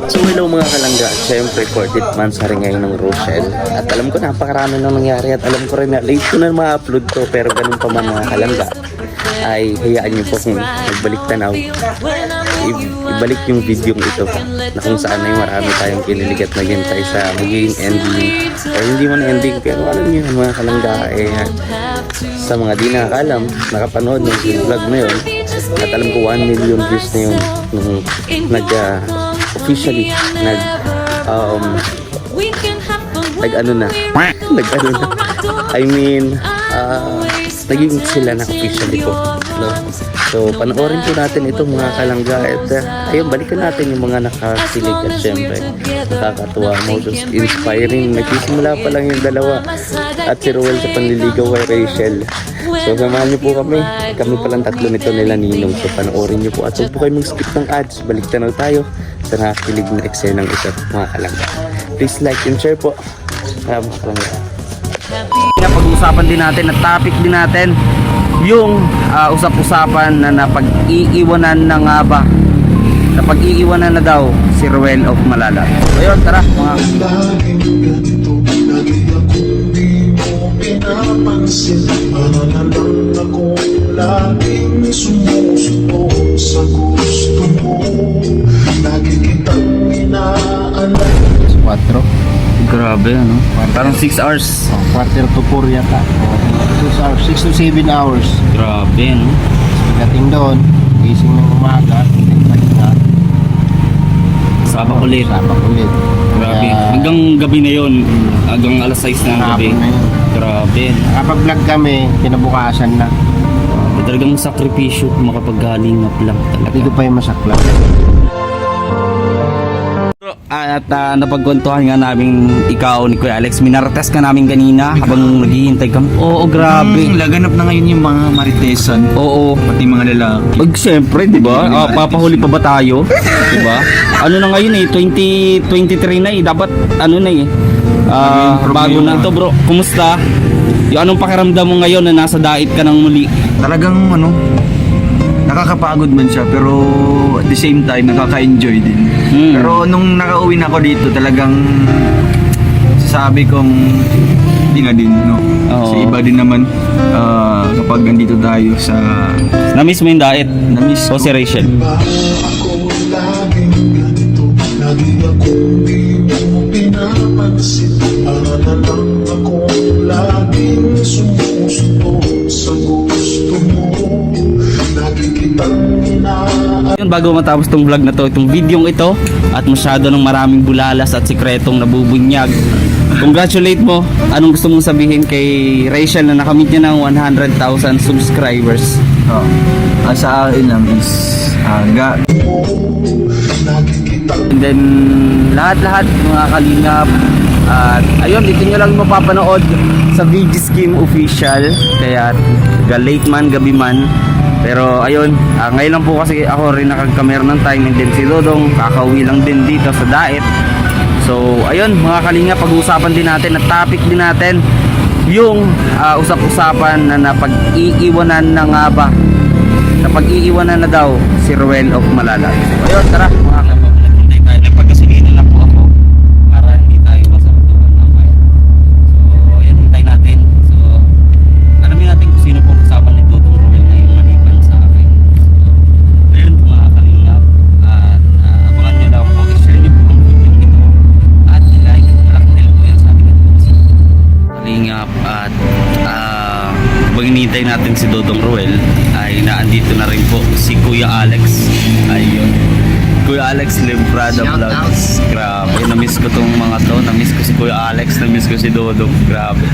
So hello mga kalangga, syempre 14th monthsary ngayon ng Rochelle. At alam ko napakarami nang nangyari at alam ko rin na late ko na ma-upload to. Pero ganun pa man mga kalangga, ay hayaan niyo po kung magbalik tanaw. Ibalik yung video ito na kung saan ay marami tayong kinilig at naghintay sa magiging ending. O hindi man ending, pero alam niyo mga kalangga, sa mga di nakakalam, nakapanood ng vlog na yun. At alam ko 1 million views na yun nung officially nag I mean naging sila na officially po, no? So panoorin po natin ito mga kalangga at ayun, balikan natin yung mga nakasilig at syempre nakakatuwa, most inspiring. Nagsisimula pa lang yung dalawa at si Roel sa panliligaw kay Rachel. So samahan niyo po kami palang tatlo nito nila Ninong. So panoorin niyo po at huwag po kayo mag-skip ng ads. Balik tanaw tayo sa nakakilig na eksenang ito mga kalangga. Please like and share po. Maraming salamat. Pag-uusapan din natin at topic din natin yung usap-usapan na napag-iiwanan na nga ba, napag-iiwanan na daw si Roel of Malala. So ayun, tara mga pinapansin, para na lang akong laging sumusunod sa gusto mo. Lagi kitang inaalala. 4. Grabe ano? Parang 6 hours. Quarter to 4 yata. 6 hours, 6 to 7 hours. Grabe no? Pagdating doon, gising ng umaga, pahinga. Sabak ulit. Grabe. Hanggang gabi na yon. Hanggang alas 6 na ng gabi. Grabe. Nakapag-vlog kami, kinabukasan na. Talagang sakripisyo makapaghalingap lang talaga. Hindi ko pa yung masaklan. At napagkwentuhan nga namin ikaw ni Kuya Alex, minarates ka namin kanina habang naghihintay kami. Oo, grabe. Laganap na ngayon yung mga maritesan. Oo. Pati mga lalaki. Siyempre, di ba? Papahuli pa ba tayo? Di ba? Ano na ngayon 2023 na dapat ano na bago na ito bro. Kumusta? Yung anong pakiramdam mo ngayon na nasa dait ka ng muli? Talagang nakakapagod man siya pero at the same time nakaka-enjoy din. Pero nung nakauwi na ako dito talagang sasabi kong hindi nga din, no? Kasi iba din naman kapag nandito tayo sa... Na-miss mo yung dait? Na-miss o si Rachel? Ako laging ganito, lagi akong di mo pinapansin, para na lang akong laging sumusunod sa gusto mo. Lagi kitang inaalala. Yun, bago matapos tong vlog na to, itong video ito at masyado ng maraming bulalas at sikretong nabubunyag, congratulate mo. Anong gusto mong sabihin kay Rachel na nakamit niya ng 100,000 subscribers? sa akin lang is And then lahat-lahat mga kalingap, at ayun, dito nyo lang mapapanood sa VG Scheme Official. Kaya late man, gabi man. Pero ayun, ngayon lang po kasi ako rin nakag-camera ng time, and then si Dodong kakauwi lang din dito sa Daet. So ayun mga kalinga, pag-uusapan din natin at topic din natin yung usap-usapan na napag-iiwanan na nga ba, napag-iiwanan na daw si Roel of Malala. So ayun, tara mga kalinga, hintay tayo. Nagpagkasigilan lang po ako para hindi tayo masabutuhan mamaya. So ayun, hintay natin. So alamin natin kung sino po kasama ni Dodong Roel na yung maliban sa akin. So ayun mga kalinga, at abangan nyo lang po, i-share nyo po ang video ito at i-like, malaking help po yan sa ating kalingap. At habang hinihintay natin si Dodong Roel ay naandito na rin po si Kuya Alex. Ayun, Kuya Alex Limprada Vlogs. Grabe, na-miss ko tong mga to. Na-miss ko si Kuya Alex, na-miss ko si Dodong. Grabe.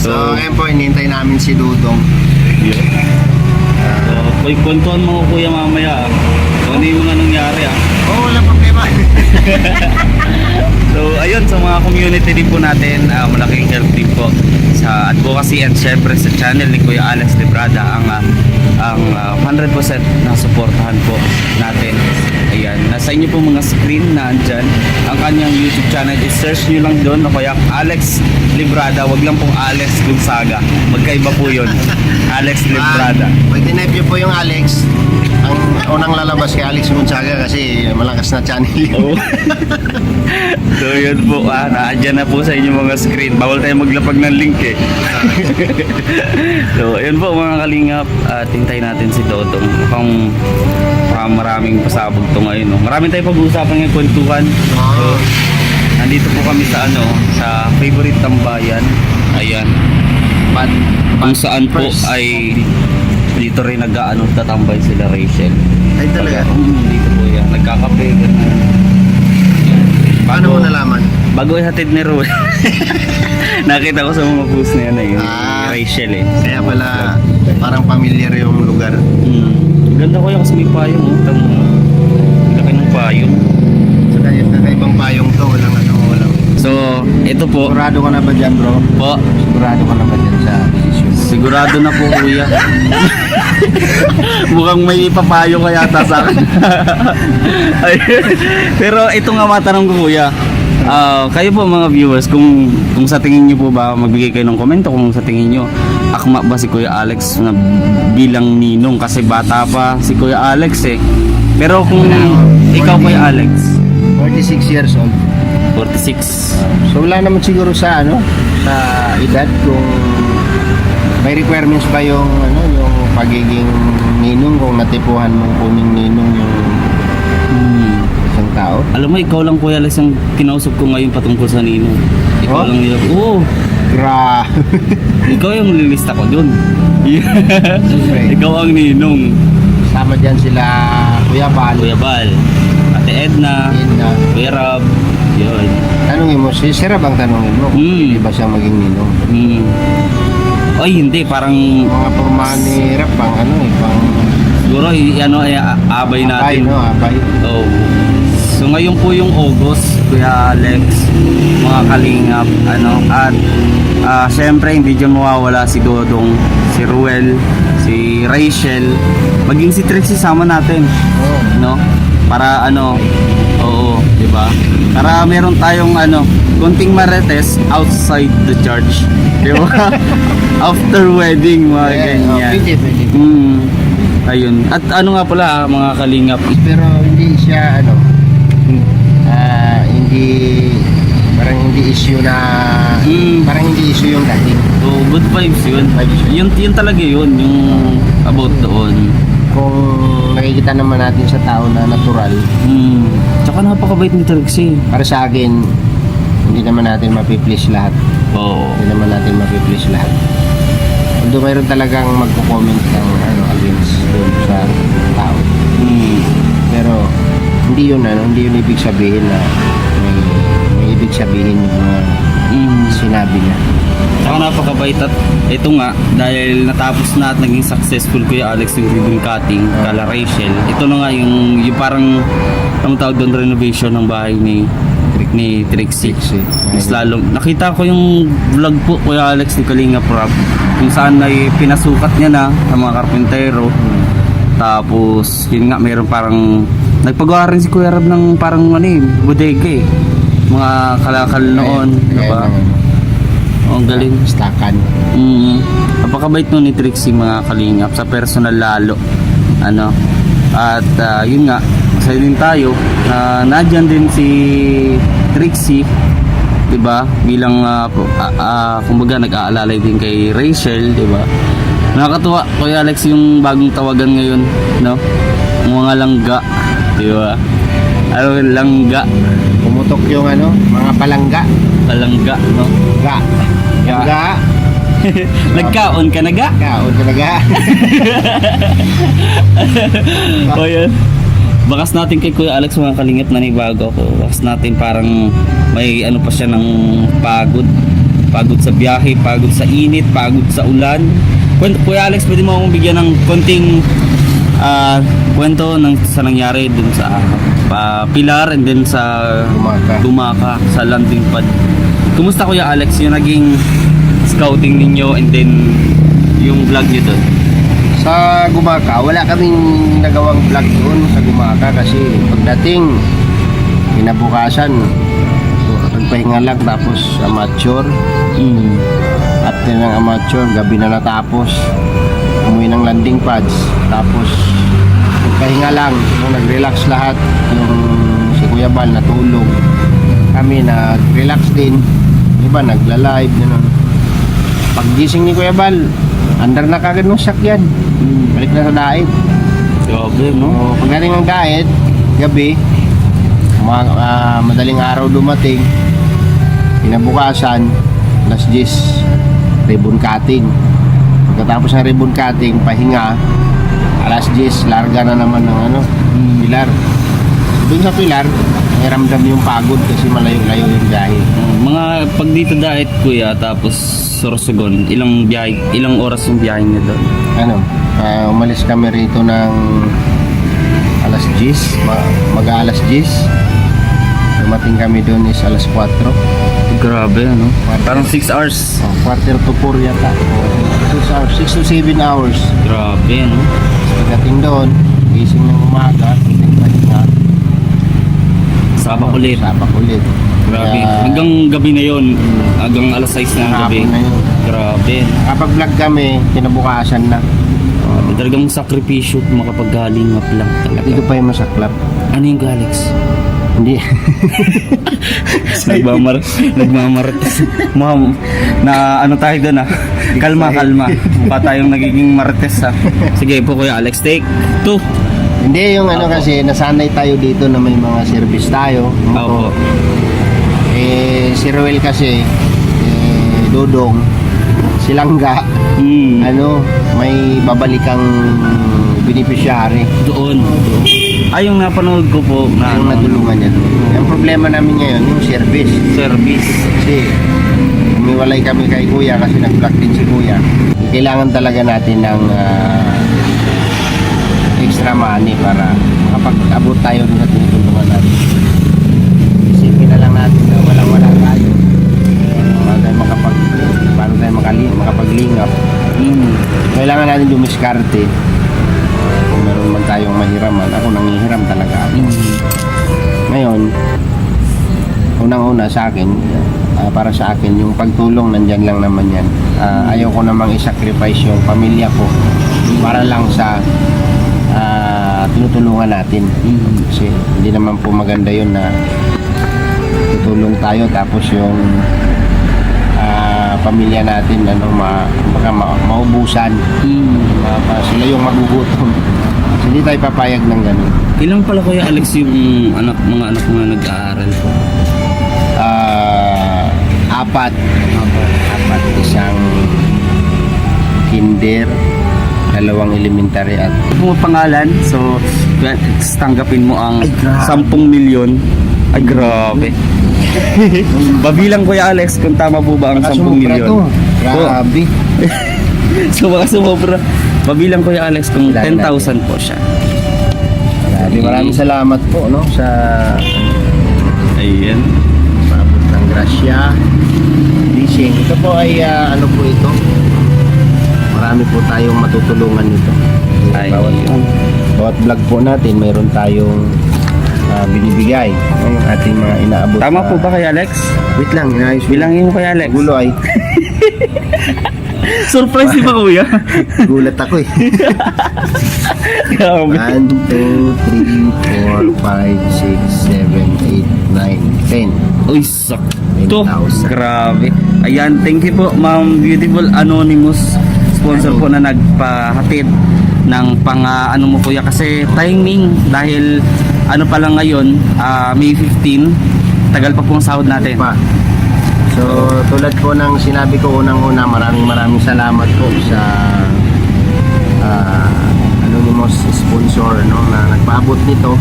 So ngayon po, hinihintay namin si Dudong. yun. So kwentuhan mo ko kuya mamaya kung ano yung mga nangyari Oo, walang problema. So ayun, sa mga community din po natin, malaking help din po sa advocacy and syempre sa channel ni Kuya Alex Librada ang 100% na suportahan po natin. Ayan, nasa inyo po mga screen na andyan ang kanyang YouTube channel. I-search nyo lang doon o kaya Alex Librada, wag lang pong Alex Gonzaga, magkaiba po yun. Alex Librada. Pag tinaype niyo po yung Alex, ang unang lalabas kay Alex Gonzaga kasi malakas na channel yun. Oo. So yun po, naandyan na po sa inyo mga screen. Bawal tayo maglapag ng link eh. So yun po mga kalingap, hintay natin si Dodong. Mukhang maraming pasabog to ngayon. No? Maraming tayo pag-uusapan ng kwentuhan. So nandito po kami sa sa favorite tambayan. Ayan. Kung saan po ay dito rin tatambay sila Rachel. Ay talaga? Dito po yan. Nagkakape. Ganun. Paano mo nalaman? Bago ihatid ni Ruel. Nakita ko sa mga post na yan eh. Rachel eh. Kaya pala parang familiar yung lugar. Ganda ko yung kasi may payong. Tamo. Laki ng payong. So kakaibang payong to, walang walang. So, ito po. Sigurado ka na ba dyan, bro? Po. Sigurado ka na ba dyan sa decision? Sigurado na po kuya. Mukhang may ipapayo ka yata sa akin. Pero ito nga matanong ko kuya. Kayo po mga viewers, kung sa tingin nyo po ba, magbigay kayo ng komento kung sa tingin nyo akma ba si Kuya Alex na bilang ninong, kasi bata pa si Kuya Alex eh. Pero kung ikaw Kuya Alex 46 years old. 46. So wala naman siguro sa sa edad kung may requirements ba yung yung pagiging ninong, kung natipuhan mong kuning ninong yung isang tao. Alam mo, ikaw lang Kuya Alex ang kinausap ko ngayon patungkol sa ninong. Ikaw Oh? lang nila. Oo. Ikaw yung lilista ko dun. Siyempre. Ikaw ang ninong. Sama dyan sila Kuya Bal. Kuya Bal, Ate Edna, Yun na. Kuya Rob. Yun. Tanungin mo, si Sir Rob ang tanungin mo. Hindi ba siya maging ninong? Ay hindi, parang Mga pormahan ni Rap pang pang siguro abay abay, natin. abay. Oh. So ngayon po yung August, Kuya Alex, mga kalingap, at syempre hindi dyan mawawala si Dodong, si Ruel, si Rachel, maging si Trixie sama natin, Oh. no? Para oo, di ba? Para meron tayong konting marites outside the church, di ba? After wedding, mga ganyan. Pwede. Ayun. At nga pala mga kalingap, Pero hindi siya hindi parang hindi issue na parang hindi issue yung dating. so good vibes yun. Yun talaga yun, yung about doon. Kung nakikita naman natin sa tao na natural, Tsaka napakabait ni Trixie. para sa akin hindi naman natin mapiplease lahat. Oo. Hindi naman natin mapiplease lahat. Although mayroon talagang magko-comment ng against doon sa tao. Pero hindi yun ibig sabihin na may ibig sabihin yung mga sinabi niya. Tsaka napakabait, at ito nga, dahil natapos na at naging successful Kuya Alex yung ribbon cutting kala Rachel, ito na nga yung parang ang tawag doon, renovation ng bahay ni Trixie. Mas lalo, nakita ko yung vlog po Kuya Alex ni Kalinga Prab, kung saan may pinasukat niya na sa mga karpintero. Tapos yun nga, mayroon parang nagpagawa rin si Kuya Rab ng parang bodega eh, mga kalakal noon, diba? Ang galing. Stakan. Napakabait nun ni Trixie mga kalingap, sa personal lalo. At yun nga, masaya din tayo na nandyan din si Trixie, diba? Bilang kumbaga nag-aalalay din kay Rachel, diba? Nakakatuwa Kuya Alex yung bagong tawagan ngayon, no? Mga langga, diba? Langga. Pumutok yung mga palangga. Palangga, no? Ga. Yung ga. Nagkaon ka na ga? Kaon talaga. O yun. Bakas natin kay Kuya Alex mga kalingap na nibago ako. Bakas natin parang may pa siya ng pagod. Pagod sa biyahe, pagod sa init, pagod sa ulan. Kuya Alex, pwede mo akong bigyan ng konting kwento ng sa nangyari dun sa Pilar and then sa Dumaka sa landing pad. Kumusta Kuya Alex yung naging scouting ninyo and then yung vlog nyo dun? Sa Gumaka, wala kaming nagawang vlog doon sa Gumaka kasi pagdating kinabukasan nagpahinga lang tapos amateur. After ng amateur, gabi na natapos. Umuwi ng landing pads tapos nagpahinga lang, nag-relax lahat. Yung si Kuya Bal natulog, kami nag-relax din, iba nagla-live gano'n. Paggising ni Kuya Bal, andar na kagad ng sakyan, balik na sa daet. Grabe, no? Pagdating ng daet, gabi, madaling araw dumating, kinabukasan, alas 10, ribbon cutting. Pagkatapos ng ribbon cutting, pahinga, alas 10, larga na naman ng Pilar. Doon sa Pilar, may ramdam yung pagod kasi malayo-layo yung biyahe. Mga pag dito diet Kuya tapos Sorsogon, ilang oras yung biyahe niyo doon? Umalis kami rito ng alas 10, mag-alas 10. Dumating kami doon is alas 4. Grabe, ano? Parang 6 hours. Quarter to 4 yata. 6 hours, 6 to 7 hours. Grabe, ano? Pagdating doon, gising ng umaga, pahinga. Sabak ulit. Grabe. Kaya, Hanggang gabi na yon. Hanggang alas 6 na ng gabi. hapon na yun. Grabe. Kapag vlog kami, kinabukasan na. Talagang sakripisyo makapaggaling lang talaga. Dito pa yung masaklap. Ano yung Galax? Hindi. Nagmamarites. Ma'am, na ano tayo doon Kalma. Mukha tayong nagiging marites Sige po Kuya Alex, take 2. Hindi, yung kasi, nasanay tayo dito na may mga service tayo. Opo. Si Ruel kasi, Dodong, Silangga, may babalikang beneficiary. Doon. Yung napanood ko po na Yung natulungan niya doon. Ang problema namin ngayon, yung service. Kasi, umiwalay kami kay Kuya kasi nag-vlog din si Kuya. Kailangan talaga natin ng extra money para makapag-abot tayo dun sa tinutulungan natin. Isipin na lang natin na walang-wala tayo. Paano tayo makapaglingap. Kailangan natin dumiskarte. Kung meron man tayong mahiraman, ako nangihiram talaga ako. Ngayon, unang-una sa akin, para sa akin, yung pagtulong nandyan lang naman yan. Ayaw ko namang isacrifice yung pamilya ko para lang sa tinutulungan natin. Kasi hindi naman po maganda yun na tutulong tayo tapos yung pamilya natin baka maubusan. Sila yung magugutom. Hindi tayo papayag ng ganun. Ilang pala Kuya Alex yung mga anak mo na nag-aaral po? 4. Isang kinder, 2 elementary at Kung pangalan, so tanggapin mo ang 10 milyon. Ay grabe. Babilang Kuya Alex kung tama po ba ang 10 milyon. Grabe. So baka sumobra. Babilang Kuya Alex kung Bilangin 10,000 po siya. Grabe. Maraming salamat po sa Ayan. paabot ng grasya. Blessing. Ito po ay po ito. Marami po tayong matutulungan nito. Ay. Bawat vlog po natin mayroon tayong binibigay ng ating mga inaabot. Tama po ba Kuya Alex? Wait lang, inayos. Bilangin mo Kuya Alex. Gulo ay. Surprise di ba Kuya? Gulat ako eh. Grabe. 1, 2, 3, 4, 5, 6, 7, 8, 9, 10. Uy, sakto. 10,000. Grabe. Ayan, thank you po Ma'am Beautiful Anonymous. Sponsor po na nagpahatid ng ano mo Kuya kasi timing dahil pa lang ngayon, May 15, tagal pa pong sahod natin. So, tulad po ng sinabi ko unang-una, maraming salamat po sa anonymous sponsor na nagpaabot nito.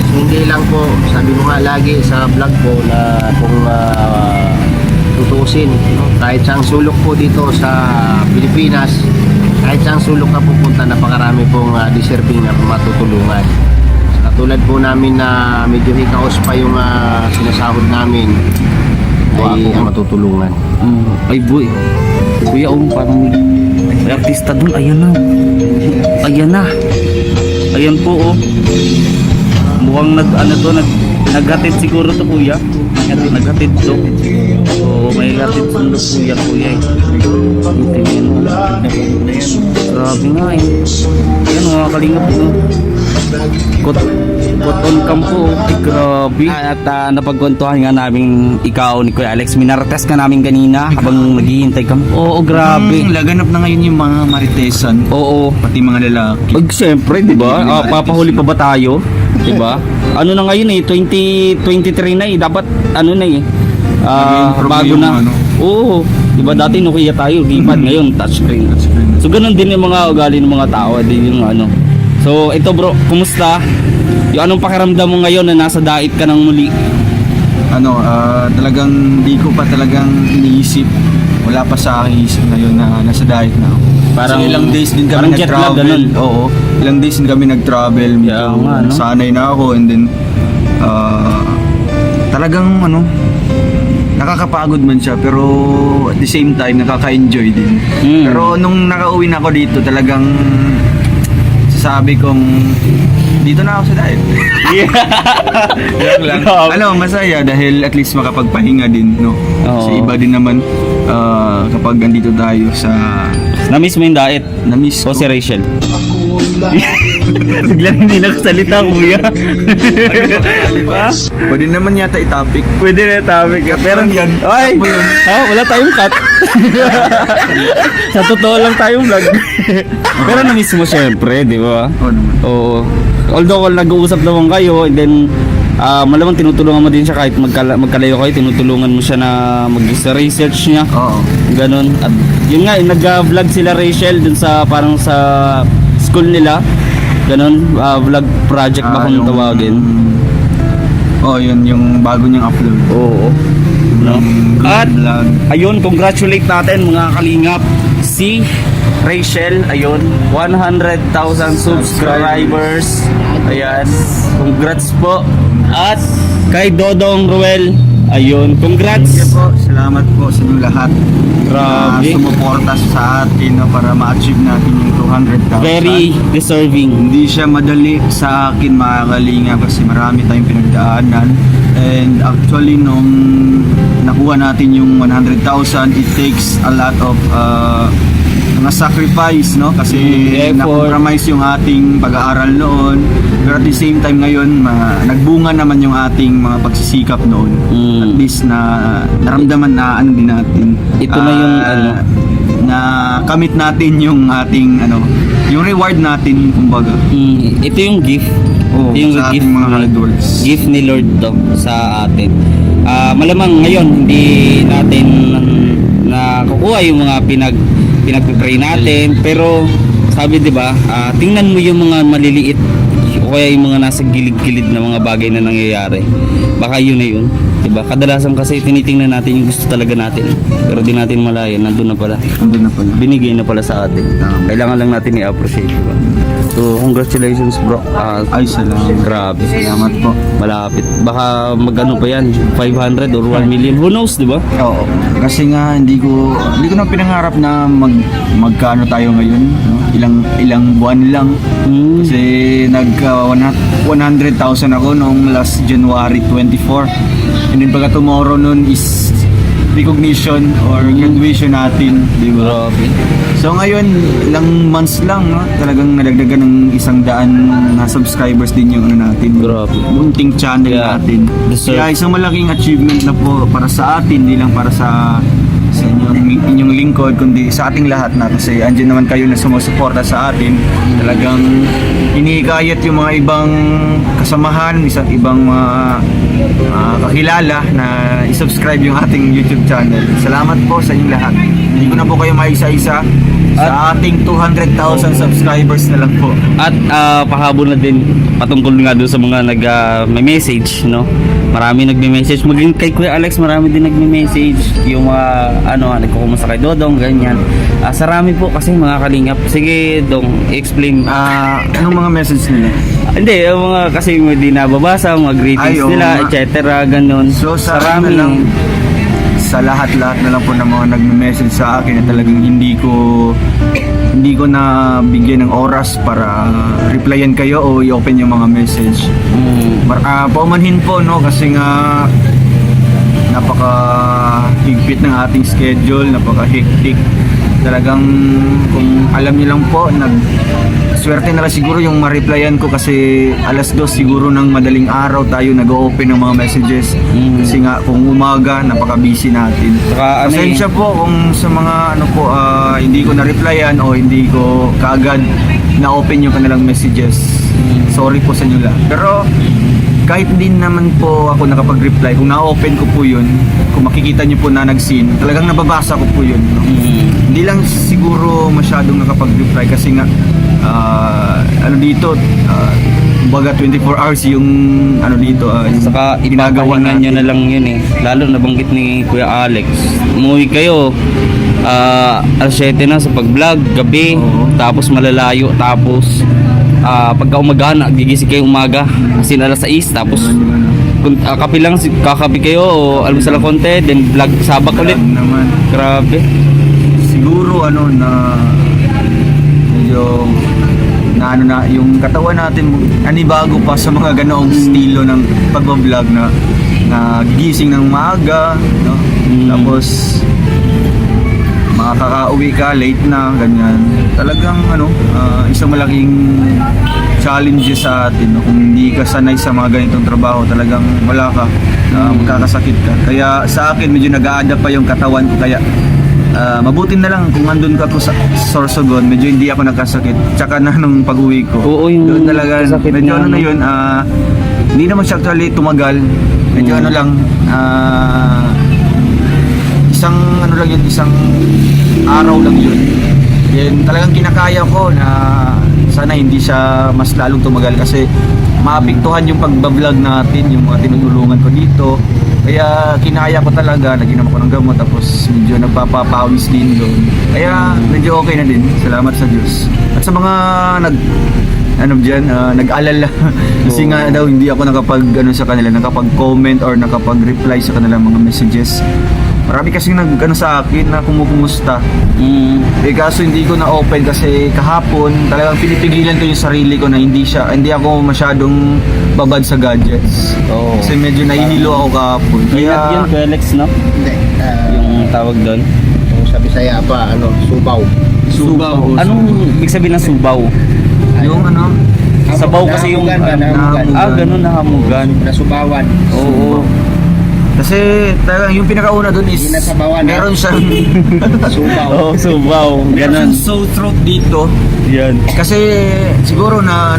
So, hindi lang po, sabi ko nga lagi sa vlog ko na kung tutusin, kahit saang sulok po dito sa Pilipinas, kahit saan sulok na pupunta, napakarami pong deserving na matutulungan. Katulad po namin na medyo hikaos pa yung sinasahod namin, ay matutulungan. Ay boy. Kuya, parang may artista dun. Ayan na. Ayan na. Ayan po, mukhang naghatid siguro to, kuya. Naghatid to. Oo, may hatid sundo, kuya eh. Tingnan mo. Grabe nga eh. Ayan, mga kalingap po. Kot on campo. Ay, grabe. At napagkwentuhan nga namin ikaw ni Kuya Alex. Minarates ka namin kanina habang naghihintay kami. Oo, grabe. Laganap na ngayon yung mga maritesan. Oo. Pati mga lalaki. Pag siyempre, di ba? Papahuli pa ba tayo? Di ba? Ano na ngayon eh, 2023 na eh. Dapat ano na eh. Bago na. Oo. Di ba dati Nokia tayo, keypad, ngayon touchscreen. So ganun din yung mga ugali ng mga tao, din yung ano. So ito bro, kumusta? Yung anong pakiramdam mo ngayon na nasa dait ka ng muli? Talagang di ko pa talagang iniisip. Wala pa sa aking isip ngayon na nasa diet na ako. Parang Kasi ilang days din kami parang jet lag, nag-travel. ganun. Oo. Ilang days din kami nag-travel. Medyo Yeah, nga, no? sanay na ako, and then talagang nakakapagod man siya, pero at the same time nakaka-enjoy din. Pero nung nakauwi na ako dito, talagang sabi kong dito na ako sa diet. Lang. Masaya dahil at least makapagpahinga din, no? Oo. Kasi iba din naman kapag andito tayo sa Na-miss mo yung diet? na-miss O ko. si Rachel? Ako Biglang hindi nakasalita, kuya. Diba? Pwede naman yata i-topic. Pwede na topic. Pero yan. Ay! Wala tayong cut. Sa totoo lang tayong vlog. Pero na-miss mo syempre, di ba? Oo naman. Oo. Although nag-uusap naman kayo, and then malamang tinutulungan mo din siya kahit magkalayo kayo, tinutulungan mo siya na mag-research niya. Oo. Ganon. At yun nga, nag-vlog sila Rachel dun sa parang sa school nila. Ganon, vlog project ba kung tawagin? Yun yung bago niyang upload. Oo. No? Yung At vlog. ayun, congratulate natin mga kalingap si Rachel, ayun, 100,000 subscribers. Ayan, congrats po. At kay Dodong Ruel, ayun, congrats. Thank you po. Salamat po sa inyo lahat. Grabe. Na sumuporta sa atin, no, para ma-achieve natin yung 200,000. Very deserving. Hindi siya madali sa akin, mga kalinga, kasi marami tayong pinagdaanan. And actually, nung nakuha natin yung 100,000, it takes a lot of mga sacrifice, no? Kasi effort. na-compromise yung ating pag-aaral noon. Pero at the same time ngayon, nagbunga naman yung ating mga pagsisikap noon. At least na naramdaman na ano din natin. Ito na yung na kamit natin yung ating yung reward natin, kumbaga. Ito yung gift. Oo, Ito yung sa ating mga hard works. gift ni Lord to sa atin. Malamang ngayon hindi natin nakukuha yung mga pinagpipray natin, pero sabi 'di ba, tingnan mo yung mga maliliit o kaya yung mga nasa gilid-gilid na mga bagay na nangyayari. Baka yun na yun, 'di ba? Kadalasan kasi tinitingnan natin yung gusto talaga natin, pero di natin malaya nandun na pala. Andun na pala. Binigay na pala sa atin. Kailangan lang natin i-appreciate, diba? So, congratulations bro. Ay, salamat. Grabe. Salamat po. Malapit. Baka magano pa yan, 500 or 1 million. Who knows, di ba? Oo. Kasi nga hindi ko na pinangarap na magkano tayo ngayon, no? Ilang buwan lang. Kasi nagka 100,000 ako noong last January 24. And then pagka tomorrow nun is recognition or graduation natin, di ba? Grabe. So ngayon, ilang months lang, no? Talagang nadagdagan ng 100 na subscribers din yung natin. Grabe. Munting channel Yeah. natin. Deserve. Kaya isang malaking achievement na po para sa atin, hindi lang para sa inyong lingkod, kundi sa ating lahat na, kasi andyan naman kayo na sumusuporta sa atin. Talagang hinihikayat yung mga ibang kasamahan, ibang mga kakilala na i-subscribe yung ating YouTube channel. Salamat po sa inyong lahat. Hindi ko na po kayo maisa-isa sa ating 200,000 subscribers na lang po. At pahabol na din patungkol nga doon sa mga may message, no? marami nagme-message. Maging kay Kuya Alex, marami din nagme-message. Yung mga, nagkukumusta kay Dodong, ganyan. Sarami po kasi mga kalingap. Sige, Dong, explain. Anong mga message nila? Hindi, yung mga kasi hindi nababasa, mga greetings Ay, oo nila, nga. etc. Ganun. So sa ano Sarami. na lang, sa lahat-lahat na lang po ng mga nagme-message sa akin na talagang hindi ko na bigyan ng oras para replyan kayo o i-open yung mga message. Paumanhin po, no, kasi nga napaka higpit ng ating schedule, napaka hectic. Talagang kung alam niyo lang po, swerte na lang siguro yung ma-replyan ko kasi 2:00 siguro ng madaling araw tayo nag-open ng mga messages. Kasi nga kung umaga, napaka-busy natin. Saka, Pasensya po kung sa mga hindi ko na-replyan o hindi ko kaagad na-open yung kanilang messages. Sorry po sa inyo lang. Pero kahit din naman po ako nakapag-reply, kung na-open ko po yun, kung makikita nyo po na nag-seen, talagang nababasa ko po yun. No? Hindi lang siguro masyadong nakapag-reply kasi nga dito, baga 24 hours yung dito, Saka ginagawa ipapahingan nyo natin. na lang yun eh. Lalo nabanggit ni Kuya Alex. Umuwi kayo, 7 na sa pag-vlog, gabi, Oo. tapos malalayo, tapos pagka umaga na, gigising kayo umaga, kasi 6, tapos kape lang, kakape kayo o almusal lang konti, then vlog sabak ulit. naman. Grabe. Siguro na medyo na yung katawan natin anibago pa sa mga ganoong estilo ng pagbablog na gigising ng maaga, no? Tapos makakauwi ka late na ganyan. Talagang isang malaking challenges sa atin, no? Kung hindi ka sanay sa mga ganitong trabaho, talagang wala ka, magkakasakit ka. Kaya sa akin medyo nag-a-adapt pa yung katawan ko, kaya mabuti na lang kung andun ka sa Sorsogon, medyo hindi ako nagkasakit. Tsaka na nung pag-uwi ko. Oo, yung doon talaga sakit medyo na, na yun, hindi naman siya actually tumagal. Medyo isang isang araw lang yun. Then talagang kinakaya ko na sana hindi siya mas lalong tumagal kasi maapektuhan yung pagbablog natin, yung mga tinutulungan ko dito. Kaya kinaya ko talaga, naginom ako ng gamot, tapos medyo nagpapapawis din doon. Kaya medyo okay na din, salamat sa Diyos. At sa mga nag-alala kasi nga daw hindi ako sa kanila, nakapag-comment or nakapag-reply sa kanilang mga messages. Marami kasi sa akin na kumukumusta. Kaso hindi ko na-open kasi kahapon talagang pinipigilan ko yung sarili ko na hindi ako masyadong babad sa gadgets. Oo. Kasi medyo nahihilo ako kahapon. Ingat yun, Kuya Alex, no? Hindi. Yung tawag doon. Kung sa Bisaya pa, subaw. Subaw. Anong ibig sabihin ng subaw? Yung Sabaw kasi yung nahamugan. ganun, nahamugan. Nasubawan. Oo. Kasi talagang yung pinakauna doon is Hindi nasabawan, meron siyang Subaw. Oo, subaw. meron Ganun. siyang sore throat dito. Yan. Kasi siguro na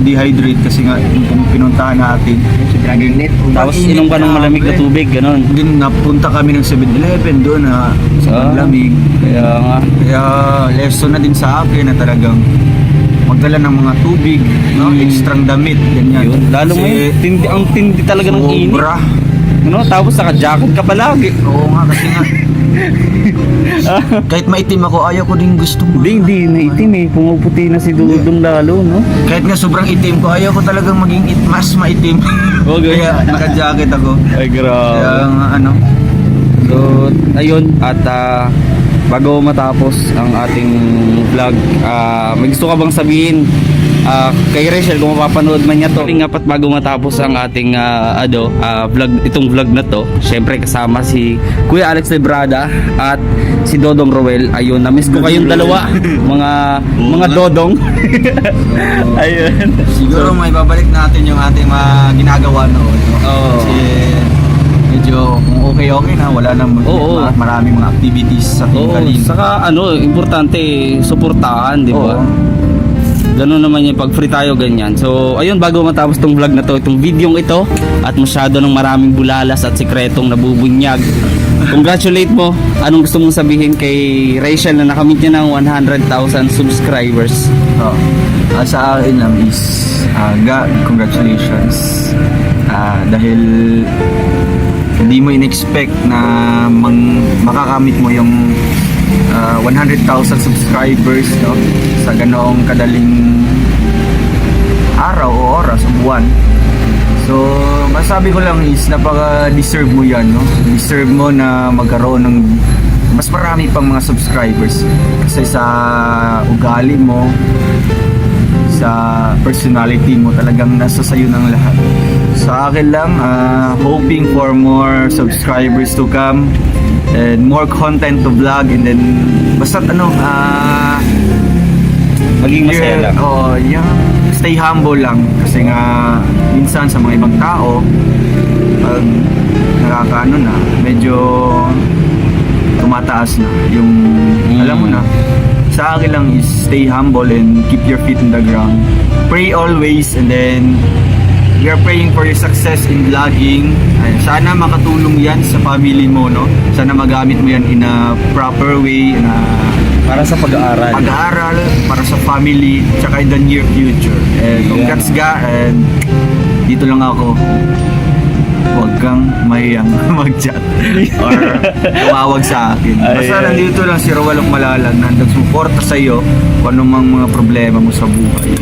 dehydrate kasi nga yung pinuntahan natin. Sobrang init. Tapos inom ka ng malamig na tubig, ganun. Din napunta kami ng 7-Eleven doon sa lamig. Kaya nga. Kaya lesson na din sa akin na talagang magdala ng mga tubig, no? Extrang damit, ganyan. Yun. Lalo Kasi ngayon, ang tindi talaga ng init. sobra. Tapos naka-jacket ka palagi. Oo nga, kasi nga kahit maitim ako, ayaw ko din gusto mo. Hindi na itim eh. Pumuputi na si Dudong lalo, no? Kahit nga sobrang itim ko, ayaw ko talagang maging mas maitim. Okay. Kaya naka-jacket ako. Ay, Kaya grabe. nga, So, ayun. At bago matapos ang ating vlog, may gusto ka bang sabihin kay Rachel kung mapapanood man niya to? Ngapat bago matapos ang ating vlog, itong vlog na to, syempre kasama si Kuya Alex Lebrada at si Dodong Roel. Ayun, na-miss ko kayong dalawa, mga Dodong. Ayun. siguro may babalik natin yung ating mga ginagawa noon. No? Oo. Kasi medyo kung okay na, wala nang Oo. maraming mga activities sa Team Oo, Kalinga. saka importante suportahan, di ba? Oo. Ganun naman yung pag free tayo ganyan. So, ayun, bago matapos tong vlog na to, itong videong ito, at masyado ng maraming bulalas at sikretong nabubunyag congratulate mo. Anong gusto mong sabihin kay Rachel na nakamit niya ng 100,000 subscribers? Oh. Sa akin lang is, congratulations. Dahil hindi mo in-expect na makakamit mo yung 100,000 subscribers, no? Sa ganoong kadaling araw o oras o buwan. So, masabi ko lang is napaka-deserve mo yan, no? Deserve mo na magkaroon ng mas marami pang mga subscribers kasi sa ugali mo, sa personality mo, talagang nasa sayo ng lahat. Sa akin lang, hoping for more subscribers to come and more content to vlog, and then basta't Maging masaya lang. Oo, stay humble lang kasi nga minsan sa mga ibang tao pag nakakaano na, medyo tumataas na yung alam mo na. Sa akin lang is stay humble and keep your feet in the ground. Pray always, and then we are praying for your success in vlogging. Ay, sana makatulong yan sa family mo, no? Sana magamit mo yan in a proper way, Para sa pag-aaral. para sa family, tsaka in the near future. And congrats ga, and dito lang ako. Huwag kang mahiyang mag-chat or tumawag sa akin. Basta nandito lang si Rowalong Malalag na nagsuporta sa iyo kung anumang mga problema mo sa buhay.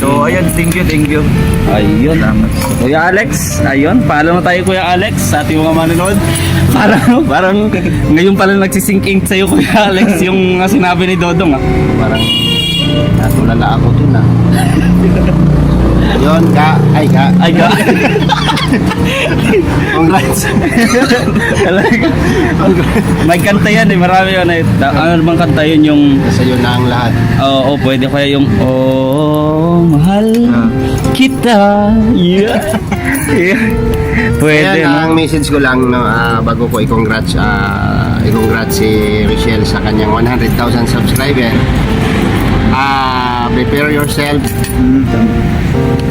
So ayun, thank you. Ayun. Kuya Alex, ayun. Follow na tayo Kuya Alex sa ating mga manonood. Parang ngayon pala nagsisink in sa'yo Kuya Alex yung sinabi ni Dodong Parang natulala ako dun Yun, Ay ka. Congrats. May kanta yan marami yan Ano bang kanta yun yung Sa'yo na ang lahat. Oo, pwede kaya yung mahal kita. Yeah. Pwede. Ayan, ang message ko lang bago ko i-congrats si Richelle sa kanyang 100,000 subscriber. Prepare yourself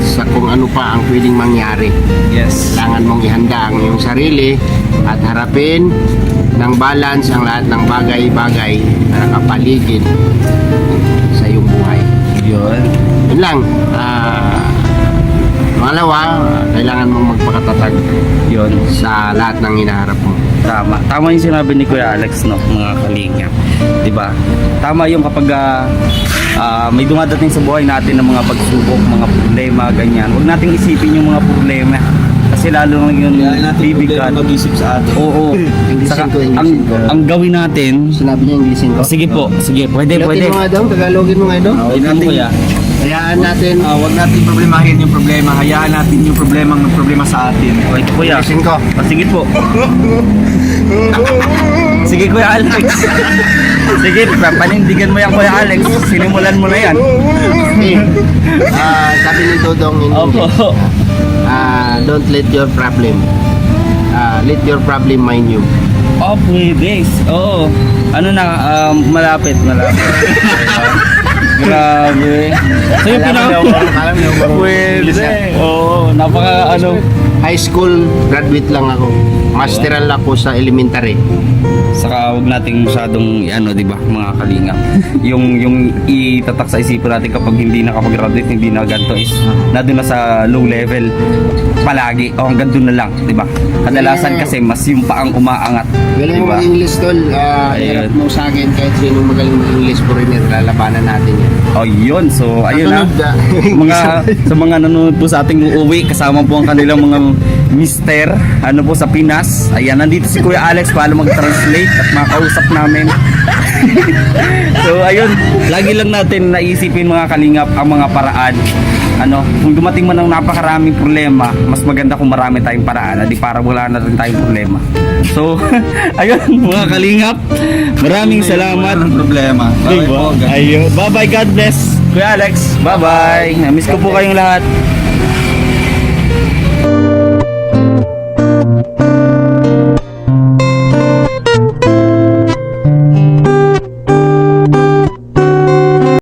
sa kung ano pa ang pwedeng mangyari. Yes. Kailangan mong ihanda ang iyong sarili at harapin ng balance ang lahat ng bagay-bagay na nakapaligid sa iyong buhay. Yun. Yun lang. Pangalawa, kailangan mong magpakatatag Yun. sa lahat ng hinaharap mo. Tama yung sinabi ni Kuya Alex, no, mga kalinga. 'Di ba? Tama yung kapag may dumadating sa buhay natin ng mga pagsubok, mga problema, ganyan. Huwag nating isipin yung mga problema. Kasi lalo lang yun bibigat. Mag-isip sa atin. Oo. Saka, ang gawin natin. Sinabi niya Inglesin ko. Sige po. Sige, pwede. Pilotin mo nga daw, Tagalogin mo nga daw. Pwede mo Kuya. Hayaan natin. Huwag natin problemahin yung problema. Hayaan natin yung problema sa atin. Pwede Kuya. Inglesin ko. Sige po. Sige Kuya Alex. Sige, panindigan mo yan Kuya Alex. Sinimulan mo na yan. Sabi ni Dodong in Opo. English, don't let your problem mind you. Oh, pwede. Oo. Ano na, malapit. Grabe. So yung pwede. Oo, napaka High school graduate lang ako. Masteral ako sa elementary. Saka wag nating masyadong di ba, mga kalinga. yung itatak sa isipan natin kapag hindi nakapag-graduate, hindi na ganito is nandun na sa low level palagi. O hanggang doon na lang, di ba? Kadalasan kasi mas yung paang umaangat. Galing mo Diba? mag-English tol. Hirap mo sa akin kahit sino magaling mag-English foreigner, lalabanan natin yan. Oh, yun. So, ayun na. Kasunod, Sa mga nanonood po sa ating uuwi, kasama po ang kanilang mga mister, po sa Pinas. Ayan, nandito si Kuya Alex para mag-translate at makausap namin. So, ayun. Lagi lang natin naisipin mga kalingap ang mga paraan. Kung dumating man ng napakaraming problema, mas maganda kung marami tayong paraan, di para wala na rin tayong problema. So, ayun mga kalingap. Maraming salamat. Walang problema. Diba? Ayun. Bye-bye. God bless. Kuya Alex. Bye-bye. Namiss ko po kayong lahat.